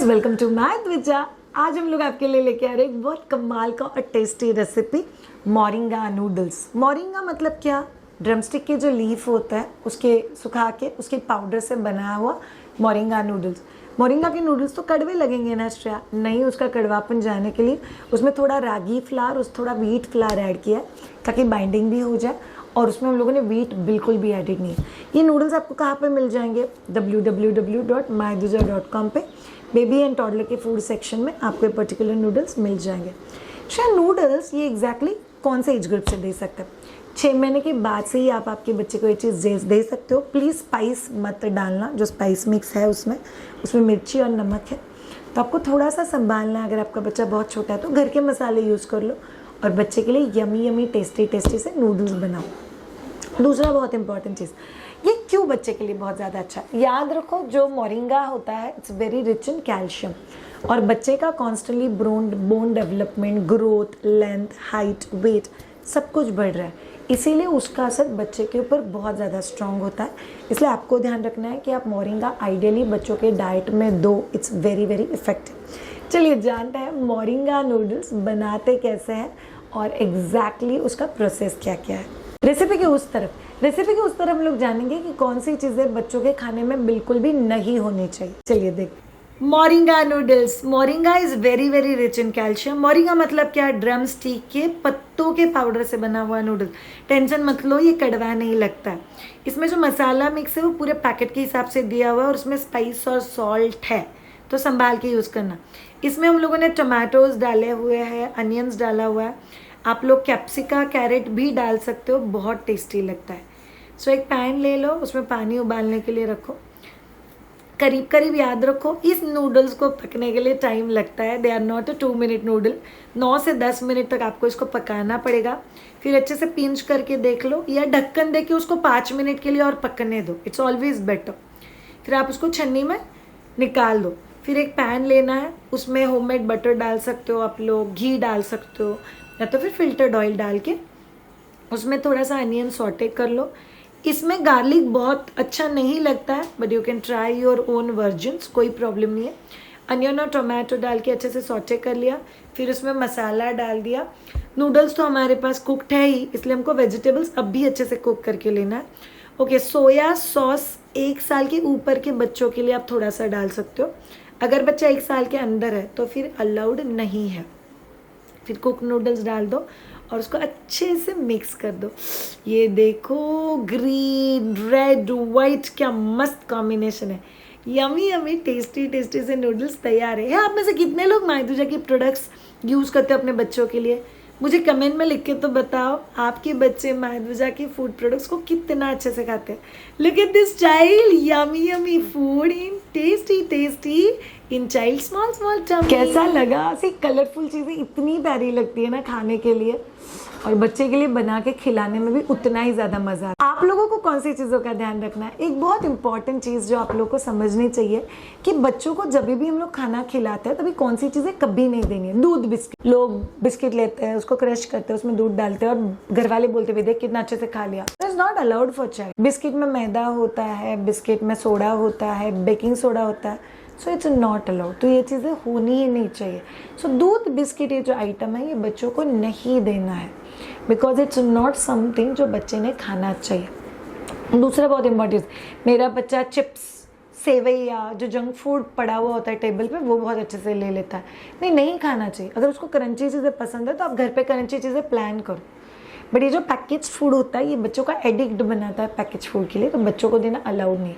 Guys welcome to my Dwija. आज हम लोग आपके लिए लेके आ रहे हैं एक बहुत कमाल का और tasty recipe, moringa noodles. Moringa मतलब क्या? ड्रमस्टिक के जो लीफ होता है उसके सुखा के उसके पाउडर से बनाया हुआ मोरिंगा नूडल्स। मोरिंगा के नूडल्स तो कड़वे लगेंगे ना श्रेया, नहीं, उसका कड़वापन जाने के लिए उसमें थोड़ा रागी फ्लावर, थोड़ा व्हीट फ्लावर ऐड किया है ताकि बाइंडिंग भी हो जाए, और उसमें हम लोगों ने व्हीट बिल्कुल भी एडिड नहीं है। ये नूडल्स आपको कहाँ पे मिल जाएंगे? www.mydwija.com पे बेबी एंड टॉडलर के फूड सेक्शन में आपको ये पर्टिकुलर नूडल्स मिल जाएंगे। शायद नूडल्स ये एग्जैक्टली कौन से एज ग्रुप से दे सकते हैं? 6 महीने के बाद से ही आप आपके बच्चे को ये चीज़ दे सकते हो। प्लीज़ स्पाइस मत डालना, जो स्पाइस मिक्स है उसमें मिर्ची और नमक है, तो आपको थोड़ा सा संभालना है। अगर आपका बच्चा बहुत छोटा है तो घर के मसाले यूज़ कर लो और बच्चे के लिए यमी यमी टेस्टी से नूडल्स बनाओ। दूसरा बहुत इंपॉर्टेंट चीज़, ये क्यों बच्चे के लिए बहुत ज़्यादा अच्छा है? याद रखो, जो मोरिंगा होता है it's very rich in calcium, और बच्चे का constantly bone development, growth, length, height, weight सब कुछ बढ़ रहा है, इसीलिए उसका असर बच्चे के ऊपर बहुत ज़्यादा स्ट्रॉन्ग होता है। इसलिए आपको ध्यान रखना है कि आप मोरिंगा आइडियली बच्चों के डाइट में दो। It's very effective. चलिए जानते हैं मोरिंगा नूडल्स बनाते कैसे हैं और एग्जैक्टली उसका प्रोसेस क्या क्या है। रेसिपी के उस तरफ हम लोग जानेंगे कि कौन सी चीज़ें बच्चों के खाने में बिल्कुल भी नहीं होनी चाहिए। चलिए देख, moringa noodles. Moringa is very rich in calcium. Moringa मतलब क्या? ड्रम स्टिक के पत्तों के पाउडर से बना हुआ नूडल्स। टेंशन मत लो, ये कड़वा नहीं लगता है। इसमें जो मसाला मिक्स है वो पूरे पैकेट के हिसाब से दिया हुआ है, और उसमें स्पाइस और सॉल्ट है, तो संभाल के यूज़ करना। इसमें हम लोगों ने टमाटोज डाले हुए हैं, अनियंस डाला हुआ है, आप लोग कैप्सिका, कैरेट भी डाल सकते हो, बहुत टेस्टी लगता है। सो एक पैन ले लो, उसमें पानी उबालने के लिए रखो। करीब याद रखो, इस नूडल्स को पकने के लिए टाइम लगता है। They are not a 2 minute noodle. 9 से 10 मिनट तक आपको इसको पकाना पड़ेगा। फिर अच्छे से पिंच करके देख लो, या ढक्कन दे के उसको 5 मिनट के लिए और पकने दो। It's always better. फिर आप उसको छन्नी में निकाल दो। फिर एक पैन लेना है, उसमें होममेड बटर डाल सकते हो आप लोग, घी डाल सकते हो, या तो फिर फिल्टर्ड ऑयल डाल के उसमें थोड़ा सा अनियन सॉटे कर लो। इसमें गार्लिक बहुत अच्छा नहीं लगता है, but you can try your own versions, कोई प्रॉब्लम नहीं है। अनियन और टोमेटो डाल के अच्छे से सॉटे कर लिया। फिर उसमें मसाला डाल दिया। नूडल्स तो हमारे पास कुकड है ही, इसलिए हमको वेजिटेबल्स अब भी अच्छे से कुक करके लेना है। ओके, सोया सॉस 1 साल के ऊपर के बच्चों के लिए आप थोड़ा सा डाल सकते हो। अगर बच्चा 1 साल के अंदर है तो फिर अलाउड नहीं है। फिर कुक नूडल्स डाल दो और उसको अच्छे से मिक्स कर दो। ये देखो, ग्रीन, रेड, वाइट, क्या मस्त कॉम्बिनेशन है। यमी टेस्टी से नूडल्स तैयार है। आप में से कितने लोग मायदुजा की प्रोडक्ट्स यूज़ करते हो अपने बच्चों के लिए? मुझे कमेंट में लिख के तो बताओ, आपके बच्चे मायदुजा की फूड प्रोडक्ट्स को कितना अच्छे से खाते हैं। Look at this child, yummy food in tasty in child small tummy. कैसा लगा? ऐसी कलरफुल चीज़ें इतनी प्यारी लगती है ना खाने के लिए, और बच्चे के लिए बना के खिलाने में भी उतना ही ज़्यादा मज़ा आता है। आप लोगों को कौन सी चीज़ों का ध्यान रखना है? एक बहुत इंपॉर्टेंट चीज़ जो आप लोगों को समझनी चाहिए कि बच्चों को जब भी हम लोग खाना खिलाते हैं तभी कौन सी चीज़ें कभी नहीं देनी है। दूध बिस्किट, लोग बिस्किट लेते हैं, उसको क्रश करते हैं, उसमें दूध डालते हैं, और घर वाले बोलते हुए देख कितना अच्छे से खा लिया। It is not allowed for child. Biscuit में मैदा होता है, बिस्किट में सोडा होता है, बेकिंग सोडा होता है, सो इट्स नॉट अलाउड। तो ये चीज़ें होनी ही नहीं चाहिए। सो दूध बिस्किट ये जो आइटम है ये बच्चों को नहीं देना है, बिकॉज इट्स नॉट समथिंग जो बच्चे ने खाना चाहिए। दूसरा बहुत इंपॉर्टेंट, मेरा बच्चा चिप्स, सेवैया, जो जंक फूड पड़ा हुआ होता है टेबल पे, वो बहुत अच्छे से ले लेता है। नहीं खाना चाहिए। अगर उसको क्रंची चीज़ें पसंद है तो आप घर पे क्रंची चीज़ें प्लान करो, बट ये जो पैकेज फूड होता है ये बच्चों का एडिक्ट बनाता है पैकेज फूड के लिए, तो बच्चों को देना अलाउड नहीं।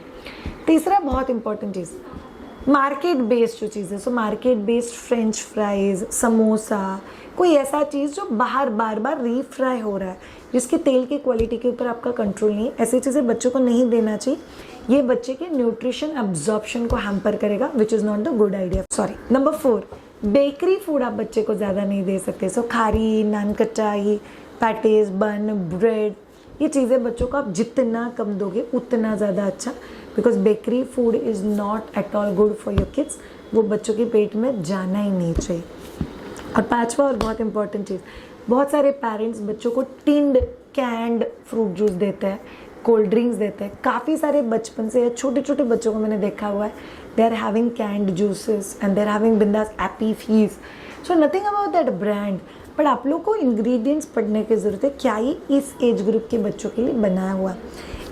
तीसरा बहुत इंपॉर्टेंट चीज़, मार्केट बेस्ड जो चीज़ है, so market based French fries, samosa, कोई ऐसा चीज़ जो बाहर बार रीफ्राई हो रहा है, जिसके तेल की क्वालिटी के ऊपर आपका कंट्रोल नहीं है, ऐसी चीज़ें बच्चों को नहीं देना चाहिए। ये बच्चे के न्यूट्रिशन अब्जॉर्प्शन को हैम्पर करेगा, which is not the good idea. Sorry. Number 4, bakery food आप बच्चे को ज़्यादा नहीं दे सकते। सो खारी, नान कटाई, पैटीज, बन, ब्रेड, ये चीज़ें बच्चों को आप जितना कम दोगे उतना ज़्यादा अच्छा, because bakery food is not at all good for your kids. वो बच्चों के पेट में जाना ही नहीं चाहिए। और 5वां और बहुत इंपॉर्टेंट चीज़, बहुत सारे पेरेंट्स बच्चों को टिंड कैंड फ्रूट जूस देते हैं, कोल्ड ड्रिंक्स देते हैं। काफ़ी सारे बचपन से छोटे बच्चों को मैंने देखा हुआ है they are having canned juices and they're having Bindas Appy Fees. So nothing about that brand. But आप लोग को इंग्रेडिएंट्स पढ़ने की ज़रूरत है, क्या ये इस एज ग्रुप के बच्चों के लिए बनाया हुआ है.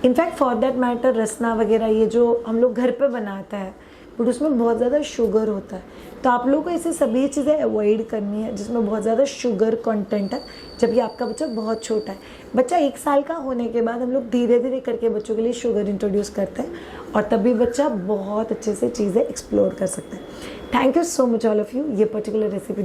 इनफैक्ट फॉर दैट मैटर रसना वगैरह ये जो हम लोग घर पे बनाता है बट उसमें बहुत ज़्यादा शुगर होता है, तो आप लोगों को ऐसे सभी चीज़ें अवॉइड करनी है जिसमें बहुत ज़्यादा शुगर कंटेंट है, जबकि आपका बच्चा बहुत छोटा है. बच्चा 1 साल का होने के बाद हम लोग धीरे धीरे करके बच्चों के लिए शुगर इंट्रोड्यूस करते हैं और तभी बच्चा बहुत अच्छे से चीज़ें एक्सप्लोर कर सकता है. Thank you so much all of you. ये पर्टिकुलर रेसिपी